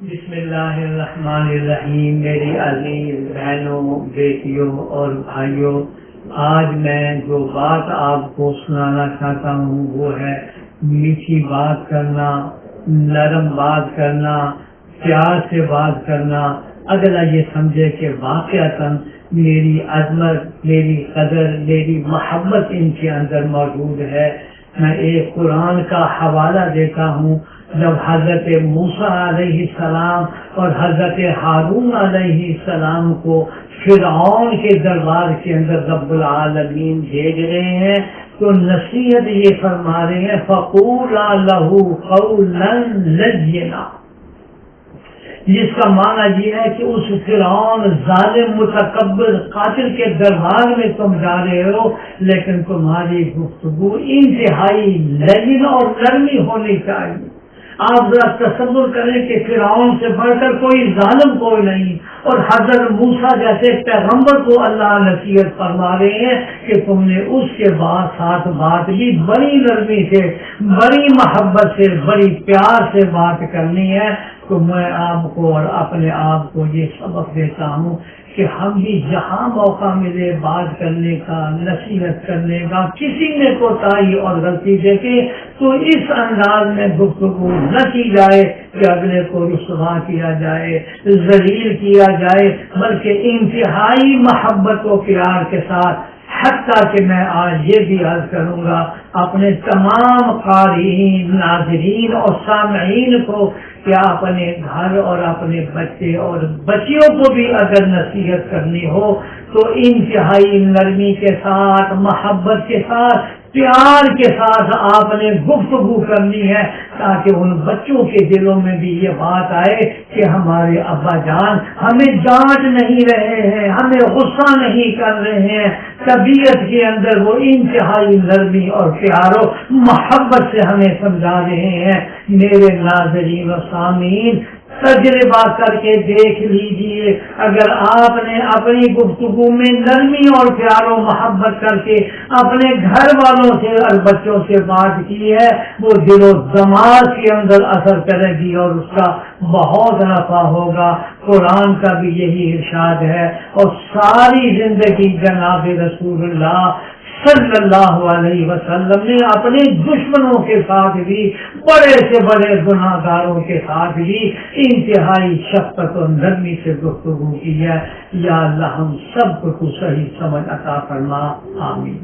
بسم اللہ الرحمن الرحیم۔ میری عزیز بہنوں، بیٹیوں اور بھائیوں، آج میں جو بات آپ کو سنانا چاہتا ہوں وہ ہے میٹھی بات کرنا، نرم بات کرنا، پیار سے بات کرنا۔ اگلا یہ سمجھے کہ واقعتاً میری عظمت، میری قدر، میری محبت ان کے اندر موجود ہے۔ میں ایک قرآن کا حوالہ دیتا ہوں۔ جب حضرت موسیٰ علیہ السلام اور حضرت ہارون علیہ السلام کو فرعون کے دربار کے اندر رب العالمین بھیج رہے ہیں تو نصیحت یہ فرما رہے ہیں فَقُولَا لَهُ قَوْلًا لَيِّنًا، جس کا معنی یہ ہے کہ اس فرعون ظالم متکبر قاتل کے دربار میں تم جا رہے ہو، لیکن تمہاری گفتگو انتہائی لین اور نرمی ہونی چاہیے۔ آپ ذرا تصور کریں کہ فرعون سے بڑھ کر کوئی ظالم کوئی نہیں، اور حضرت موسیٰ جیسے پیغمبر کو اللہ نصیحت فرما رہے ہیں کہ تم نے اس کے بعد ساتھ بات بھی بڑی نرمی سے، بڑی محبت سے، بڑی پیار سے بات کرنی ہے۔ تو میں آپ کو اور اپنے آپ کو یہ سبق دیتا ہوں کہ ہم بھی جہاں موقع ملے بات کرنے کا، نصیحت کرنے کا، کسی نے کوتاہی اور غلطی دیکھے تو اس انداز میں گفتگو نہ کی جائے کہ اگلے کو رسوا کیا جائے، ذلیل کیا جائے، بلکہ انتہائی محبت و پیار کے ساتھ۔ حتیٰ کہ میں آج یہ بھی عرض کروں گا اپنے تمام قارئین، ناظرین اور سامعین کو کہ اپنے گھر اور اپنے بچے اور بچیوں کو بھی اگر نصیحت کرنی ہو تو انتہائی نرمی کے ساتھ، محبت کے ساتھ، پیار کے ساتھ آپ نے گفتگو کرنی ہے، تاکہ ان بچوں کے دلوں میں بھی یہ بات آئے کہ ہمارے ابا جان ہمیں ڈانٹ نہیں رہے ہیں، ہمیں غصہ نہیں کر رہے ہیں، طبیعت کے اندر وہ انتہائی نرمی اور پیار و محبت سے ہمیں سمجھا رہے ہیں۔ میرے ناظرین و سامعین، تجربہ کر کے دیکھ لیجئے، اگر آپ نے اپنی گفتگو میں نرمی اور پیار و محبت کر کے اپنے گھر والوں سے اور بچوں سے بات کی ہے، وہ دل و دماغ کے اندر اثر کرے گی اور اس کا بہت نفع ہوگا۔ قرآن کا بھی یہی ارشاد ہے، اور ساری زندگی جناب رسول اللہ صلی اللہ علیہ وسلم نے اپنے دشمنوں کے ساتھ بھی، بڑے سے بڑے گناہ گاروں کے ساتھ بھی انتہائی شفقت و نرمی سے گفتگو کی ہے۔ یا اللہ ہم سب کو تو صحیح سمجھ عطا فرما، آمین۔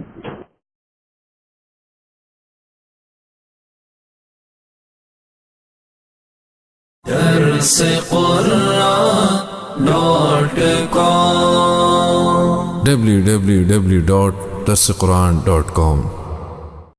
www.darsequran.com